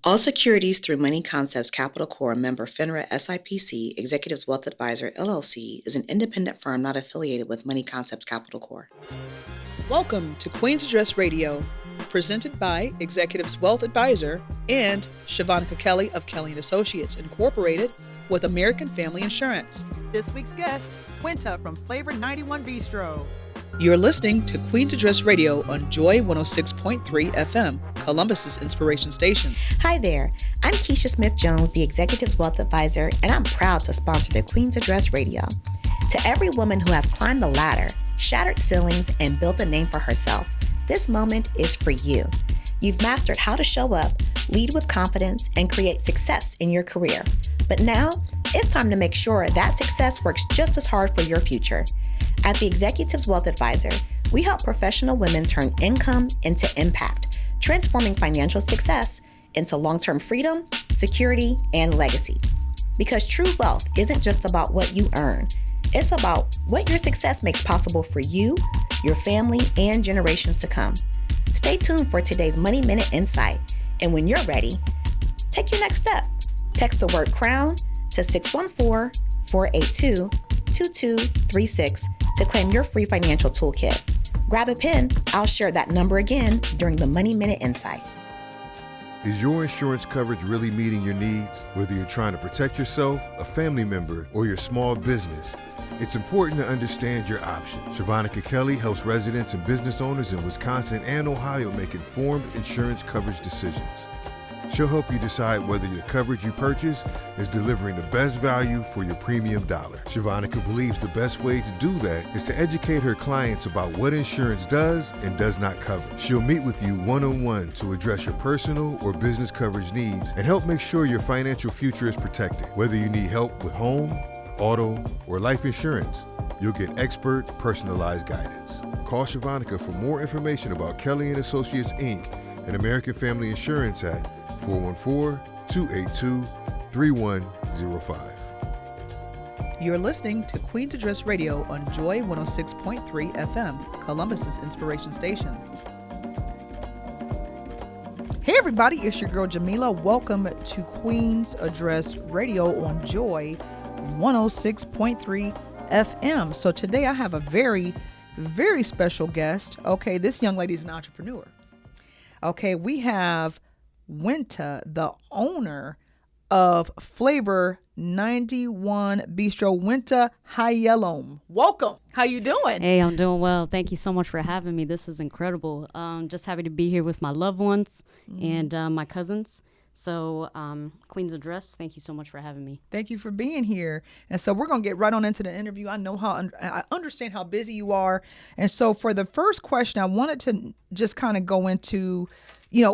All securities through Money Concepts Capital Core member FINRA SIPC Executives Wealth Advisor LLC is an independent firm not affiliated with Money Concepts Capital Core. Welcome to Queen's Address Radio, presented by Executives Wealth Advisor and Shavanika Kelly of Kelly & Associates, Incorporated with American Family Insurance. This week's guest, Winta from Flavor 91 Bistro. You're listening to Queen's Address Radio on Joy 106.3 FM, Columbus's inspiration station. Hi there, I'm Keisha Smith-Jones, the Executives Wealth Advisor, and I'm proud to sponsor the Queen's Address Radio. To every woman who has climbed the ladder, shattered ceilings, and built a name for herself, this moment is for you. You've mastered how to show up, lead with confidence, and create success in your career. But now, it's time to make sure that success works just as hard for your future. At the Executives Wealth Advisor, we help professional women turn income into impact, transforming financial success into long-term freedom, security, and legacy. Because true wealth isn't just about what you earn, it's about what your success makes possible for you, your family, and generations to come. Stay tuned for today's Money Minute Insight, and when you're ready, take your next step. Text the word CROWN to 614-482-2236 to claim your free financial toolkit. Grab a pen. I'll share that number again during the Money Minute Insight. Is your insurance coverage really meeting your needs? Whether you're trying to protect yourself, a family member, or your small business, it's important to understand your options. Shavanika Kelly helps residents and business owners in Wisconsin and Ohio make informed insurance coverage decisions. She'll help you decide whether your coverage you purchase is delivering the best value for your premium dollar. Shavanika believes the best way to do that is to educate her clients about what insurance does and does not cover. She'll meet with you one-on-one to address your personal or business coverage needs and help make sure your financial future is protected. Whether you need help with home, auto, or life insurance, you'll get expert, personalized guidance. Call Shavanika for more information about Kelly & Associates, Inc. and American Family Insurance at 414-282-3105. You're listening to Queen's Address Radio on Joy 106.3 FM, Columbus's inspiration station. Hey everybody, it's your girl Jamila. Welcome to Queen's Address Radio on Joy 106.3 FM. So today I have a very, very special guest. Okay, this young lady is an entrepreneur. Okay, we have Winta, the owner of Flavor 91 Bistro. Winta, Hayelom. Welcome. How you doing? Hey, I'm doing well. Thank you so much for having me. This is incredible. Just happy to be here with my loved ones and my cousins. So, Queen's Address, thank you so much for having me. Thank you for being here. And so we're going to get right on into the interview. I know I understand how busy you are. And so for the first question, I wanted to just kind of go into,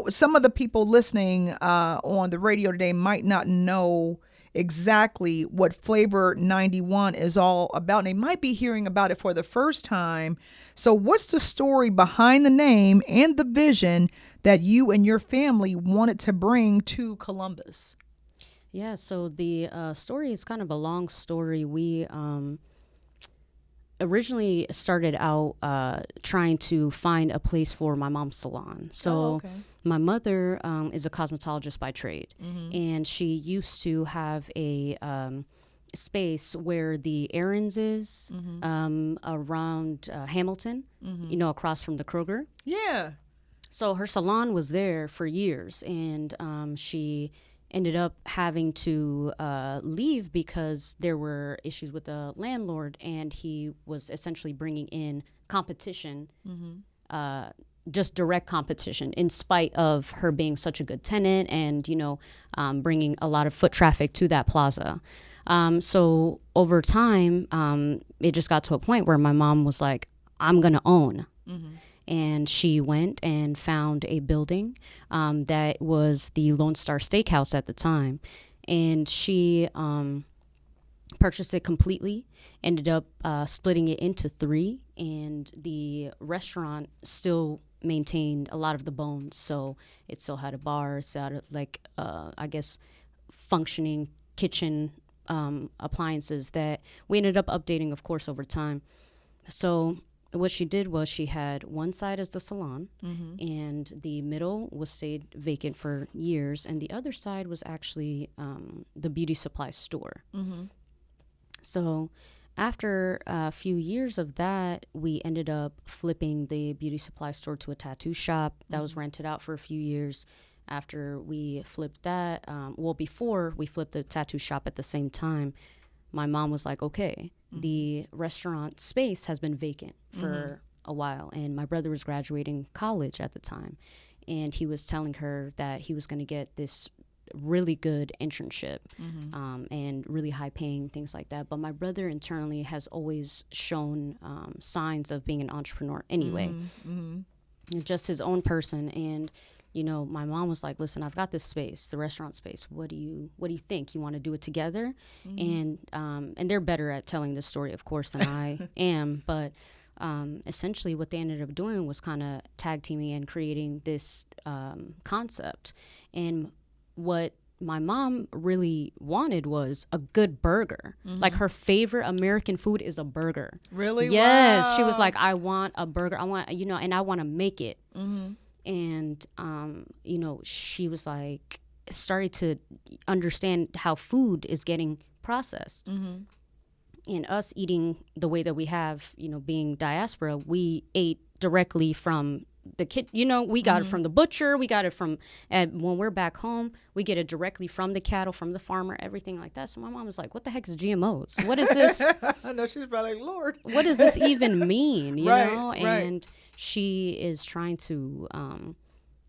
some of the people listening on the radio today might not know exactly what Flavor 91 is all about. And they might be hearing about it for the first time. So what's the story behind the name and the vision that you and your family wanted to bring to Columbus? Yeah, so the story is kind of a long story. We originally started out trying to find a place for my mom's salon. So my mother is a cosmetologist by trade, and she used to have a space where the Aaron's is around Hamilton, across from the Kroger. Yeah. So her salon was there for years, and she ended up having to leave because there were issues with the landlord, and he was essentially bringing in competition, just direct competition, in spite of her being such a good tenant and, bringing a lot of foot traffic to that plaza. So over time, it just got to a point where my mom was like, I'm going to own. And she went and found a building that was the Lone Star Steakhouse at the time. And she purchased it completely, ended up splitting it into 3. And the restaurant still maintained a lot of the bones. So it still had a bar, it still had functioning kitchen appliances that we ended up updating, of course, over time. So what she did was she had one side as the salon, and the middle was stayed vacant for years, and the other side was actually the beauty supply store. So after a few years of that, we ended up flipping the beauty supply store to a tattoo shop that was rented out for a few years. After we flipped that, before we flipped the tattoo shop at the same time, my mom was like, okay, the restaurant space has been vacant for a while. And my brother was graduating college at the time. And he was telling her that he was going to get this really good internship and really high paying, things like that. But my brother internally has always shown signs of being an entrepreneur anyway, just his own person. And you know, my mom was like, listen, I've got this space, the restaurant space. What do you think? You want to do it together? And they're better at telling this story, of course, than I am. But essentially what they ended up doing was kind of tag teaming and creating this concept. And what my mom really wanted was a good burger. Like her favorite American food is a burger. Really? Yes. Wow. She was like, I want a burger. I want, and I want to make it. And, she was like, started to understand how food is getting processed. And us eating the way that we have, being diaspora, we ate directly from the kid, we got it from the butcher, we got it from, and when we're back home, we get it directly from the cattle, from the farmer, everything like that. So my mom was like, what the heck is GMOs? What is this? I know, she's probably like, Lord. What does this even mean? You know? Right. And she is trying to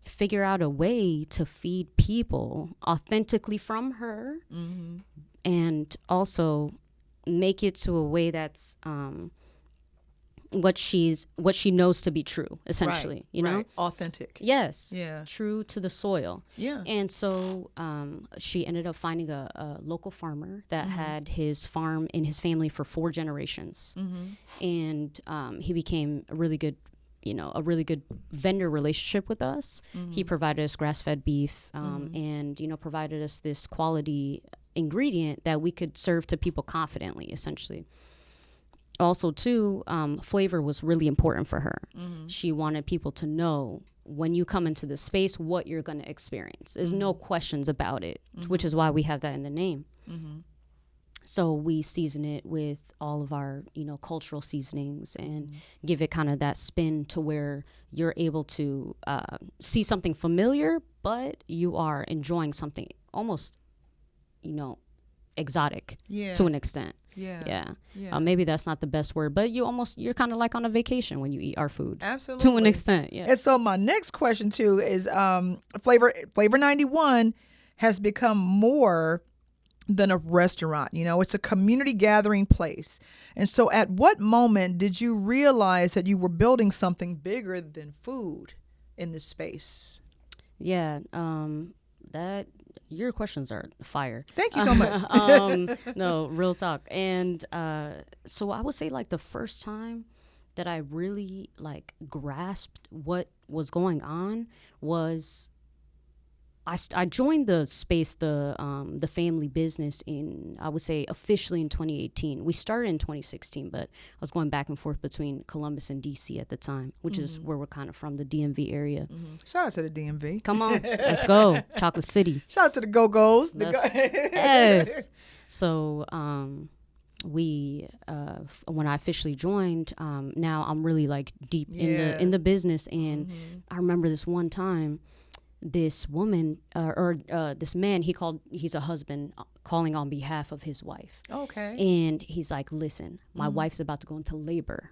figure out a way to feed people authentically from her, and also make it to a way that's what she knows to be true, essentially. Right. Authentic. Yes. Yeah. True to the soil. Yeah. And so she ended up finding a local farmer that had his farm in his family for 4 generations. And he became a really good vendor relationship with us. He provided us grass-fed beef and, provided us this quality ingredient that we could serve to people confidently, essentially. Also, too, flavor was really important for her. She wanted people to know when you come into the space what you're going to experience. There's no questions about it, which is why we have that in the name. So we season it with all of our, cultural seasonings and give it kind of that spin to where you're able to see something familiar, but you are enjoying something almost, exotic to an extent. Yeah. Maybe that's not the best word, but you're kind of like on a vacation when you eat our food. Absolutely. To an extent, yeah. And so my next question too is Flavor 91 has become more than a restaurant. It's a community gathering place. And so at what moment did you realize that you were building something bigger than food in this space? Yeah, that your questions are fire. Thank you so much. No, real talk. And so I would say like the first time that I really like grasped what was going on was I joined the space, the family business in, I would say officially in 2018. We started in 2016, but I was going back and forth between Columbus and DC at the time, which is where we're kind of from, the DMV area. Shout out to the DMV. Come on, let's go. Chocolate City. Shout out to the Go-Go's. Yes. So we when I officially joined, now I'm really like deep in the business. And I remember this one time, this woman this man, he's a husband calling on behalf of his wife. Okay. And he's like, listen, my wife's about to go into labor.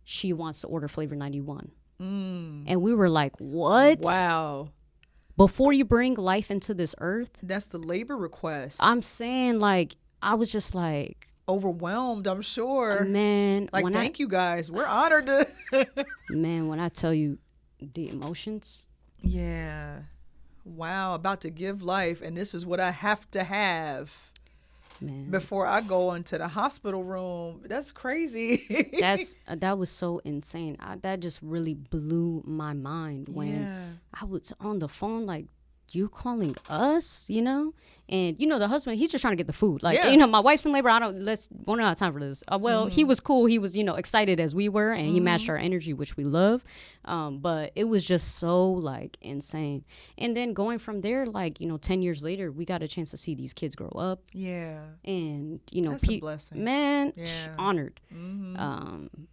She wants to order Flavor 91. And we were like, what? Wow. Before you bring life into this earth? That's the labor request. I'm saying, like, I was just like overwhelmed, I'm sure. Man. Like, thank you guys. We're honored to Man, when I tell you the emotions. Yeah. Wow. About to give life, and this is what I have to have, man, before I go into the hospital room. That's crazy. That was so insane. That just really blew my mind when I was on the phone, like, you calling us, you know? And, you know, the husband, he's just trying to get the food. Like, Yeah. you know, my wife's in labor. We don't have time for this. Well, he was cool. He was, you know, excited as we were, and he matched our energy, which we love. But it was just so, like, insane. And then going from there, like, you know, 10 years later, we got a chance to see these kids grow up. Yeah. And, you know, That's a blessing. Man, Yeah. honored.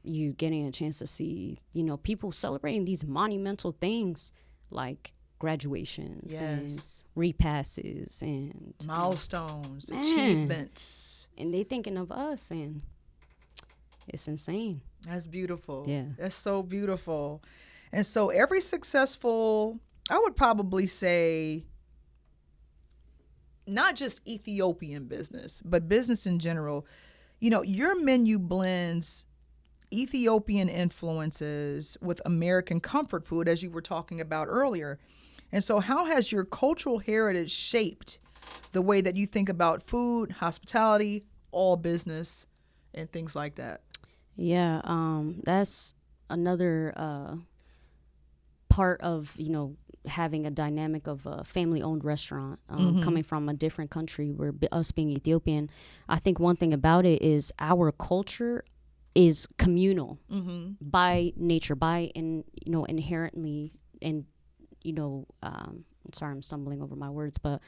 You getting a chance to see, you know, people celebrating these monumental things like graduations Yes. and repasses and Milestones, Man. achievements. and they thinking of us, and it's insane. That's beautiful. Yeah. That's so beautiful. And so every successful, I would probably say, not just Ethiopian business, but business in general, you know, your menu blends Ethiopian influences with American comfort food, as you were talking about earlier. And so how has your cultural heritage shaped the way that you think about food, hospitality, all business, and things like that? Yeah, that's another part of, you know, having a dynamic of a family-owned restaurant, coming from a different country, where us being Ethiopian, I think one thing about it is our culture is communal by nature, inherently, and, you know, sorry, I'm stumbling over my words, but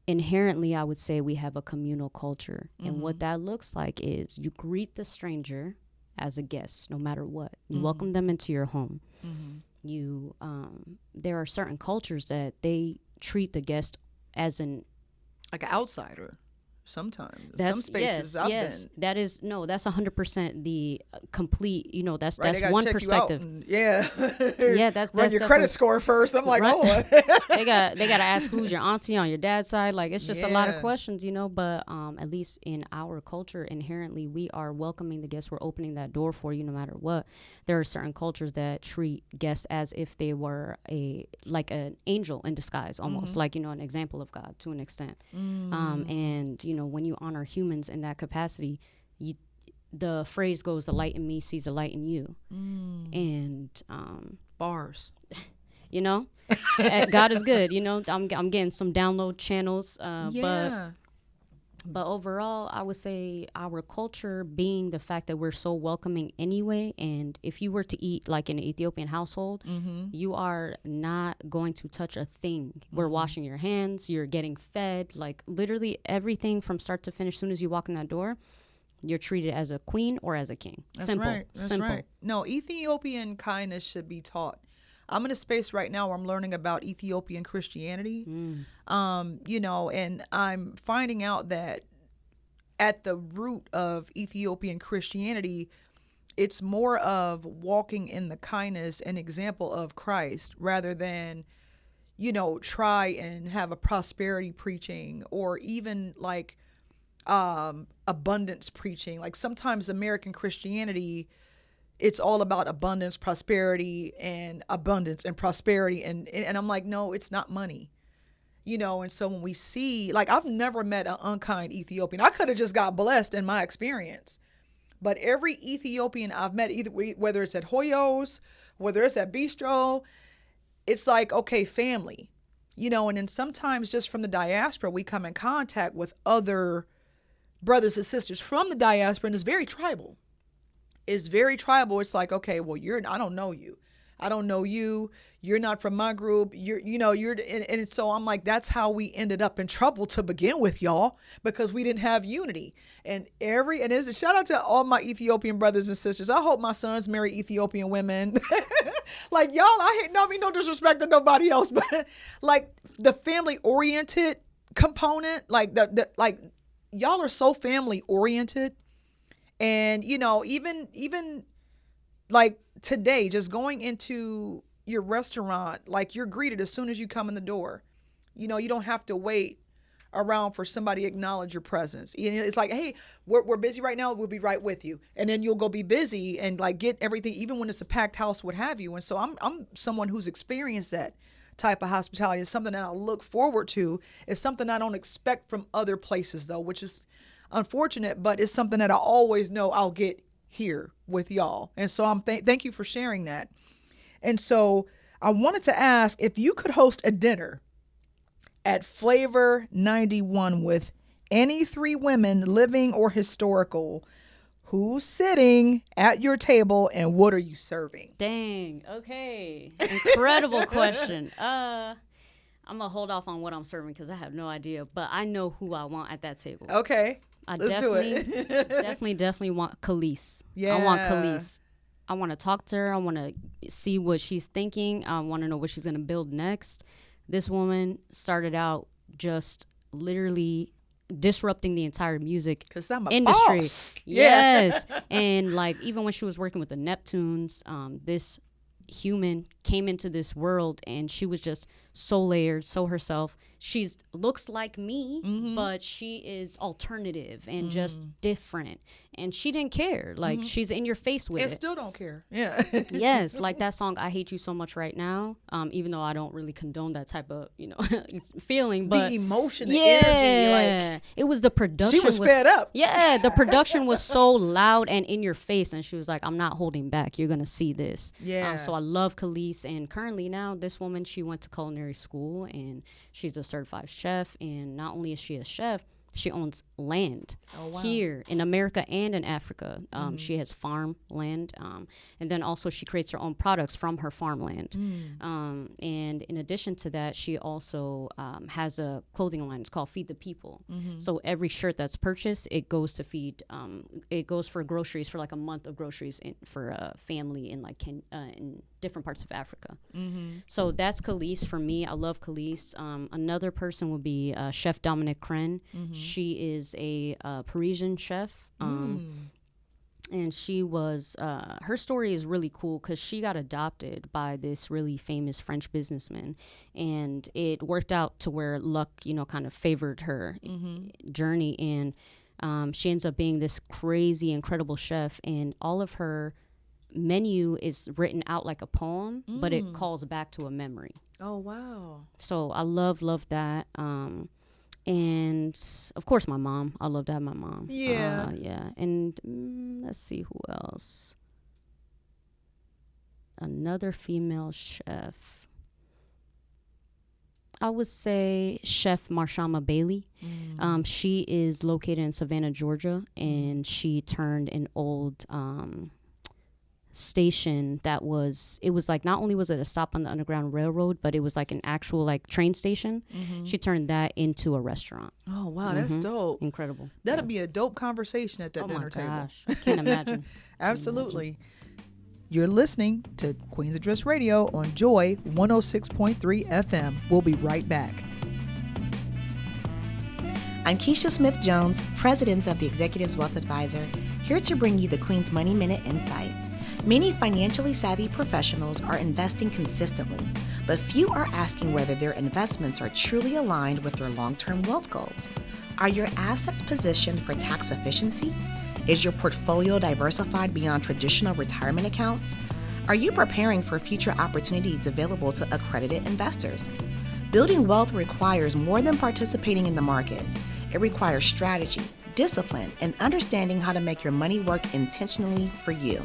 inherently, I would say we have a communal culture. And what that looks like is you greet the stranger as a guest, no matter what. You welcome them into your home. You, there are certain cultures that they treat the guest as an Like an outsider. Sometimes That's some spaces I've been. That is that's 100% the complete. You know, that's Right, they gotta one check you out perspective. and- yeah. Yeah, that's Run your credit definitely- score first. I'm like, Right. oh. they got to ask who's your auntie on your dad's side. Like, it's just a lot of Yeah. questions, you know. But at least in our culture, inherently, we are welcoming the guests. We're opening that door for you, no matter what. There are certain cultures that treat guests as if they were like an angel in disguise, almost like, you know, an example of God to an extent. And you know, when you honor humans in that capacity, the phrase goes, "The light in me sees the light in you," and Bars. you know, God is good. You know, I'm getting some download channels, Yeah. but overall, I would say our culture being the fact that we're so welcoming anyway. And if you were to eat like in an Ethiopian household, you are not going to touch a thing. We're washing your hands. You're getting fed, like literally everything from start to finish. As soon as you walk in that door, you're treated as a queen or as a king. That's Simple. right. That's Simple. right. No, Ethiopian kindness should be taught. I'm in a space right now where I'm learning about Ethiopian Christianity. You know, and I'm finding out that at the root of Ethiopian Christianity, it's more of walking in the kindness and example of Christ rather than, you know, try and have a prosperity preaching or even like abundance preaching. Like sometimes American Christianity, it's all about abundance, prosperity, and abundance and prosperity. And I'm like, no, it's not money. You know, and so when we see, like, I've never met an unkind Ethiopian. I could have just got blessed in my experience. But every Ethiopian I've met, either whether it's at Hoyos, whether it's at Bistro, it's like, okay, family. You know, and then sometimes just from the diaspora, we come in contact with other brothers and sisters from the diaspora, and it's very tribal. It's very tribal. It's like, okay, well, I don't know you. I don't know you. You're not from my group. And so I'm like, that's how we ended up in trouble to begin with, y'all, because we didn't have unity. And it's a shout out to all my Ethiopian brothers and sisters. I hope my sons marry Ethiopian women. Like, y'all, no disrespect to nobody else, but like the family oriented component, like like y'all are so family oriented. And, you know, even like today, just going into your restaurant, like you're greeted as soon as you come in the door. You know, you don't have to wait around for somebody to acknowledge your presence. It's like, hey, we're busy right now. We'll be right with you. And then you'll go be busy and like get everything, even when it's a packed house, what have you. And so I'm someone who's experienced that type of hospitality. It's something that I look forward to. It's something I don't expect from other places though, which is unfortunate, but it's something that I always know I'll get here with y'all. And so thank you for sharing that. And so I wanted to ask if you could host a dinner at Flavor 91 with any three women, living or historical. Who's sitting at your table and what are you serving? Dang. Okay. Incredible question. I'm gonna hold off on what I'm serving because I have no idea, but I know who I want at that table. Okay. Let's do it. definitely want Khalees. Yeah. I want Khalees. I want to talk to her. I want to see what she's thinking. I want to know what she's gonna build next. This woman started out just literally disrupting the entire music industry. Boss. Yes. And like even when she was working with the Neptunes, this human came into this world and she was just so layered, so herself. She's looks like me, but she is alternative and just different. And she didn't care. Like she's in your face with it. Still don't care. Yeah. Yes, like that song "I Hate You So Much Right Now." Even though I don't really condone that type of feeling, but the emotion, the energy, like it was the production. she was fed up. Yeah, the production was so loud and in your face, and she was like, "I'm not holding back. You're gonna see this." Yeah. So I love Khalees, and currently now this woman, she went to culinary school and she's a certified chef. And not only is she a chef, she owns land here in America and in Africa. She has farm land. And then also she creates her own products from her farmland. And in addition to that, she also has a clothing line. It's called Feed the People. So every shirt that's purchased, it goes to feed, it goes for groceries for like a month of groceries for a family in like in different parts of Africa. So that's Khalees for me. I love Khalees. Another person would be Chef Dominic Crenn. She is a Parisian chef. And she was, her story is really cool because she got adopted by this really famous French businessman. And it worked out to where luck, kind of favored her journey. And she ends up being this crazy, incredible chef. And all of her menu is written out like a poem, but it calls back to a memory. Oh, wow. So I love that. And of course my mom. I love to have my mom. Yeah. Yeah. And let's see who else. Another female chef. I would say Chef Marshama Bailey. She is located in Savannah, Georgia, and she turned an old station that was like, not only was it a stop on the Underground Railroad, but it was like an actual like train station. She turned that into a restaurant. Oh wow, that's dope. Incredible. That'd be a dope conversation at that dinner table. Gosh, I can't imagine. Absolutely. You're listening to Queen's Address Radio on Joy 106.3 FM. We'll be right back. I'm Keisha Smith-Jones, President of the Executives Wealth Advisor, here to bring you the Queen's Money Minute Insight. Many financially savvy professionals are investing consistently, but few are asking whether their investments are truly aligned with their long-term wealth goals. Are your assets positioned for tax efficiency? Is your portfolio diversified beyond traditional retirement accounts? Are you preparing for future opportunities available to accredited investors? Building wealth requires more than participating in the market. It requires strategy, discipline, and understanding how to make your money work intentionally for you.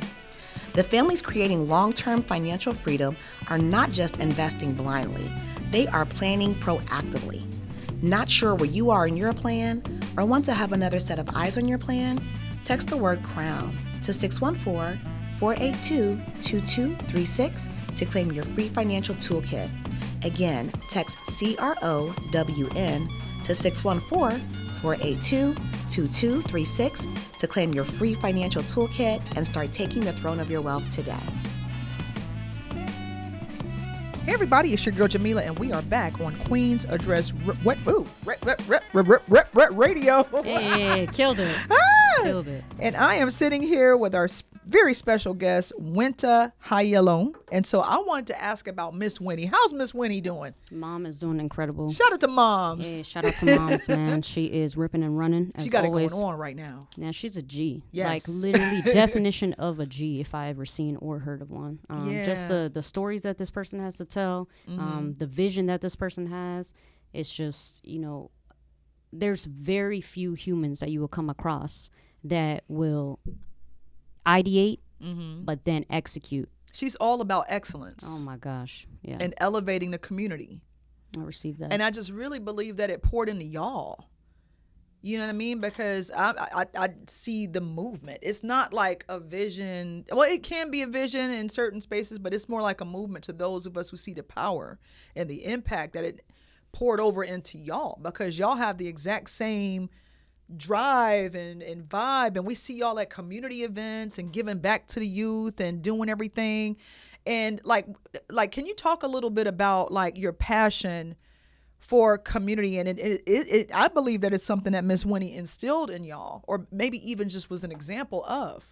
The families creating long-term financial freedom are not just investing blindly, they are planning proactively. Not sure where you are in your plan or want to have another set of eyes on your plan? Text the word CROWN to 614-482-2236 to claim your free financial toolkit. Again, text CROWN to 614-482-2236 to claim your free financial toolkit and start taking the throne of your wealth today. Hey everybody, it's your girl Jamila, and we are back on Queen's Address Radio. Hey, killed it. Killed it. And I am sitting here with our very special guest, Winta Hayelom. And so I wanted to ask about Miss Winnie. How's Miss Winnie doing? Mom is doing incredible. Shout out to moms. Yeah, shout out to moms, man. She is ripping and running. As She got always. it going on right now. Now she's a G. Yes. Like literally definition of a G if I ever seen or heard of one. Just the stories that this person has to tell, the vision that this person has. It's just, there's very few humans that you will come across that will ideate but then execute. She's all about excellence. Oh my gosh. Yeah. And elevating the community. I received that. And I just really believe that it poured into y'all. You know what I mean? Because I see the movement. It's not like a vision. Well, it can be a vision in certain spaces, but it's more like a movement to those of us who see the power and the impact that it poured over into y'all, because y'all have the exact same drive and vibe, and we see y'all at community events and giving back to the youth and doing everything. And like can you talk a little bit about like your passion for community? And it I believe that it's something that Miss Winnie instilled in y'all, or maybe even just was an example of.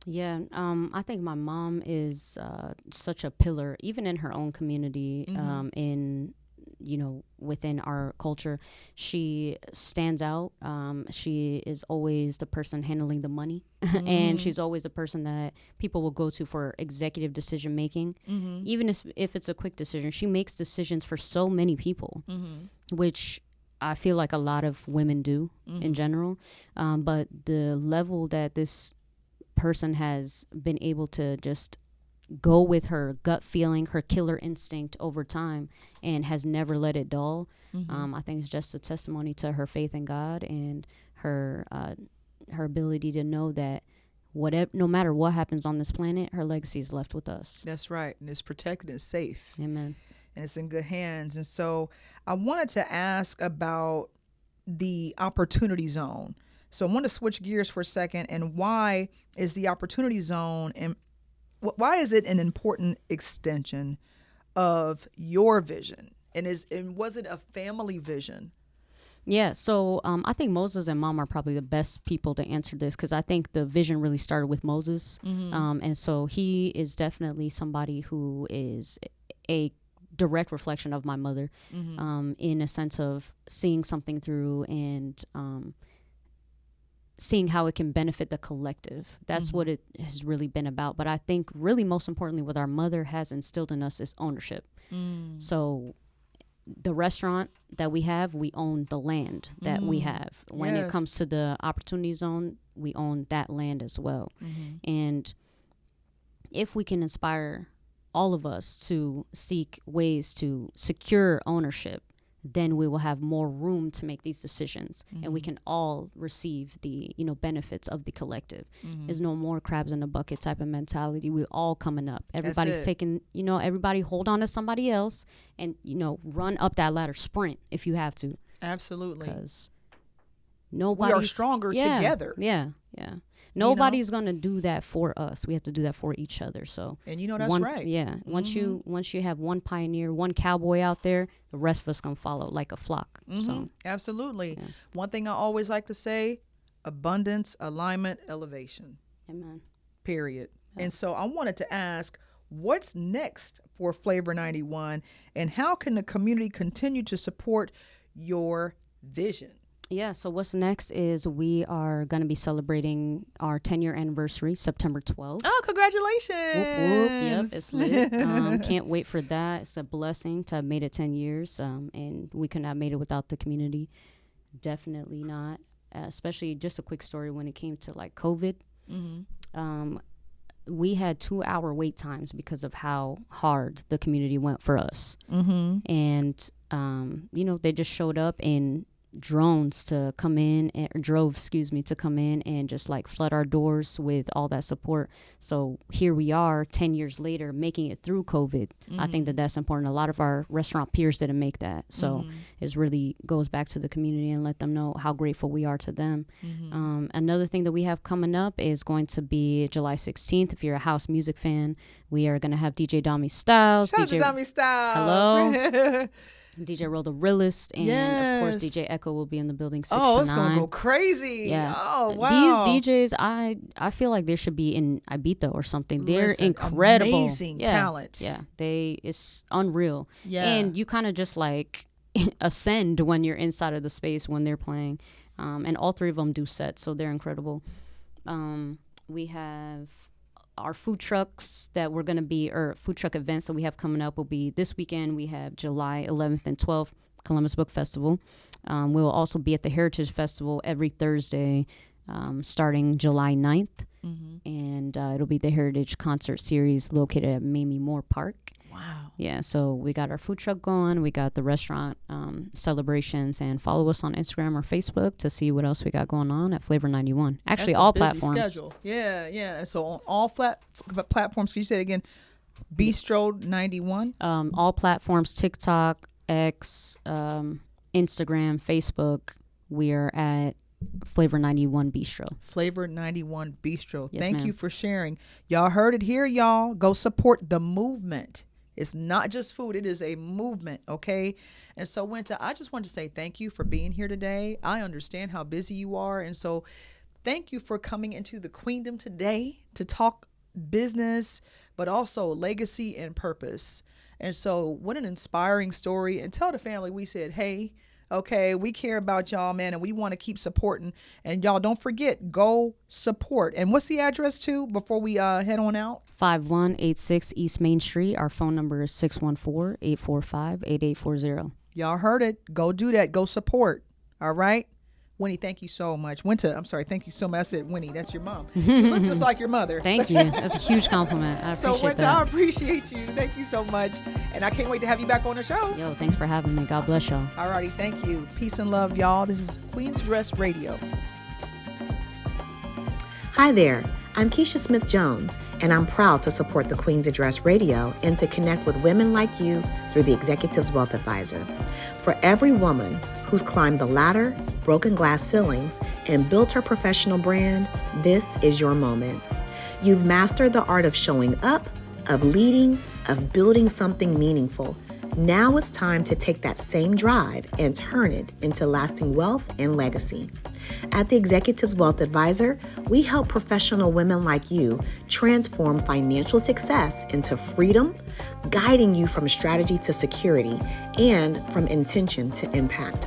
Yeah, I think my mom is such a pillar, even in her own community, in within our culture. She stands out. She is always the person handling the money, and she's always the person that people will go to for executive decision making. Even if it's a quick decision, she makes decisions for so many people, which I feel like a lot of women do in general. But the level that this person has been able to just go with her gut feeling, her killer instinct over time, and has never let it dull. I think it's just a testimony to her faith in God and her ability to know that no matter what happens on this planet, her legacy is left with us. That's right. And it's protected and safe. Amen. And it's in good hands. And so I wanted to ask about the opportunity zone. So I want to switch gears for a second. And why is the opportunity zone, and why is it an important extension of your vision? And was it a family vision? Yeah, so I think Moses and Mom are probably the best people to answer this, because I think the vision really started with Moses. And so he is definitely somebody who is a direct reflection of my mother, in a sense of seeing something through and seeing how it can benefit the collective. That's what it has really been about. But I think really most importantly what our mother has instilled in us is ownership. So the restaurant that we have, we own the land that we have. When it comes to the opportunity zone, we own that land as well. And if we can inspire all of us to seek ways to secure ownership, then we will have more room to make these decisions, and we can all receive the benefits of the collective. There's no more crabs in the bucket type of mentality. We're all coming up. Everybody's taking, everybody hold on to somebody else and run up that ladder, sprint if you have to. Absolutely. Because we are stronger together. Yeah. Nobody's gonna do that for us. We have to do that for each other. So, and that's right. Yeah. Once you have one pioneer, one cowboy out there, the rest of us gonna follow like a flock. So absolutely. Yeah. One thing I always like to say: abundance, alignment, elevation. Amen. Period. Yeah. And so I wanted to ask, what's next for Flavor 91, and how can the community continue to support your vision? Yeah, so what's next is we are going to be celebrating our 10-year anniversary, September 12th. Oh, congratulations. Whoop, whoop. Yep, it's lit. Can't wait for that. It's a blessing to have made it 10 years, and we couldn't have made it without the community. Definitely not. Especially just a quick story when it came to like COVID. We had 2-hour wait times because of how hard the community went for us. And, they just showed up in drones to come in, to come in and just like flood our doors with all that support. So here we are 10 years later making it through COVID. I think that's important. A lot of our restaurant peers didn't make that. So it really goes back to the community and let them know how grateful we are to them. Another thing that we have coming up is going to be July 16th. If you're a house music fan, we are going to have DJ Dami Styles. Shout out to Dami Styles. Hello. DJ Roll the Realist, and of course DJ Echo will be in the building 6 to 9. Oh, it's gonna go crazy. Yeah. Oh, wow. These DJs, I feel like they should be in Ibiza or something. They're incredible. Amazing talent. Yeah. It's unreal. Yeah. And you kind of just like ascend when you're inside of the space when they're playing. And all three of them do sets, so they're incredible. We have our food trucks that we're going to be, or food truck events that we have coming up will be this weekend. We have July 11th and 12th, Columbus Book Festival. We'll also be at the Heritage Festival every Thursday, starting July 9th. And it'll be the Heritage Concert Series located at Mamie Moore Park. Wow. Yeah, so we got our food truck going. We got the restaurant celebrations, and follow us on Instagram or Facebook to see what else we got going on at Flavor 91. Actually, That's a all busy platforms. schedule. Yeah, yeah. So on all platforms, can you say it again? Bistro 91. All platforms: TikTok, X, Instagram, Facebook. We are at Flavor 91 Bistro. Flavor 91 Bistro. Yes, Thank ma'am. you for sharing. Y'all heard it here, y'all. Go support the movement. It's not just food, it is a movement, okay? And so, Winta, I just want to say thank you for being here today. I understand how busy you are. And so, thank you for coming into the Queendom today to talk business, but also legacy and purpose. And so, what an inspiring story. And tell the family we said, hey, okay, we care about y'all, man, and we want to keep supporting. And y'all, don't forget, go support. And what's the address too before we head on out? 5186 East Main Street. Our phone number is 614-845-8840. Y'all heard it. Go do that. Go support. All right. Winnie, thank you so much. Winta, I'm sorry. Thank you so much. I said, Winnie, that's your mom. You look just like your mother. Thank you. That's a huge compliment. I So, appreciate Winta, I that. appreciate you. Thank you so much. And I can't wait to have you back on the show. Yo, thanks for having me. God bless y'all. All righty. Thank you. Peace and love, y'all. This is Queen's Dress Radio. Hi there, I'm Keisha Smith-Jones, and I'm proud to support the Queen's Address Radio and to connect with women like you through the Executives Wealth Advisor. For every woman who's climbed the ladder, broken glass ceilings, and built her professional brand, this is your moment. You've mastered the art of showing up, of leading, of building something meaningful. Now it's time to take that same drive and turn it into lasting wealth and legacy. At the Executives Wealth Advisor, we help professional women like you transform financial success into freedom, guiding you from strategy to security and from intention to impact.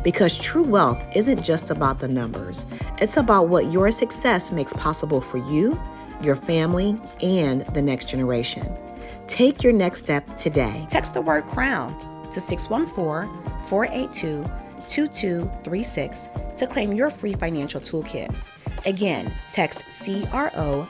Because true wealth isn't just about the numbers, it's about what your success makes possible for you, your family, and the next generation. Take your next step today. Text the word CROWN to 614-482-2236 to claim your free financial toolkit. Again, text CROWN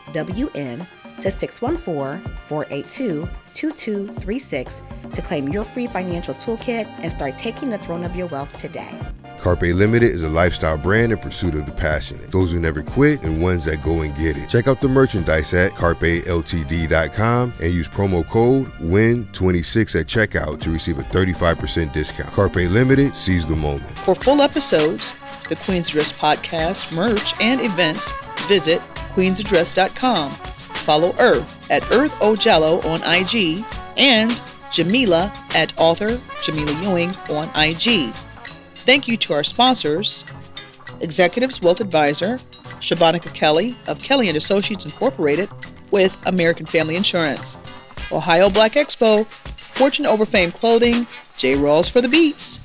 to 614-482-2236 to claim your free financial toolkit and start taking the throne of your wealth today. Carpe Limited is a lifestyle brand in pursuit of the passionate, those who never quit and ones that go and get it. Check out the merchandise at carpeltd.com and use promo code WIN26 at checkout to receive a 35% discount. Carpe Limited, seize the moment. For full episodes, the Queen's Address podcast, merch, and events, visit queensaddress.com. Follow Earth at Earth Ojallo on IG and Jamila at author Jamila Ewing on IG. Thank you to our sponsors, Executives Wealth Advisor, Shabonica Kelly of Kelly & Associates Incorporated with American Family Insurance, Ohio Black Expo, Fortune Over Fame Clothing, J. Rawls for the Beats,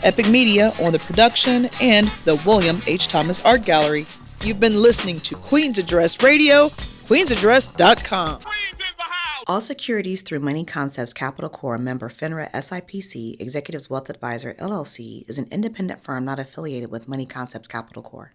Epic Media on the production, and the William H. Thomas Art Gallery. You've been listening to Queen's Address Radio, queensaddress.com. All securities through Money Concepts Capital Corp. Member FINRA SIPC, Executives Wealth Advisor LLC, is an independent firm not affiliated with Money Concepts Capital Corp.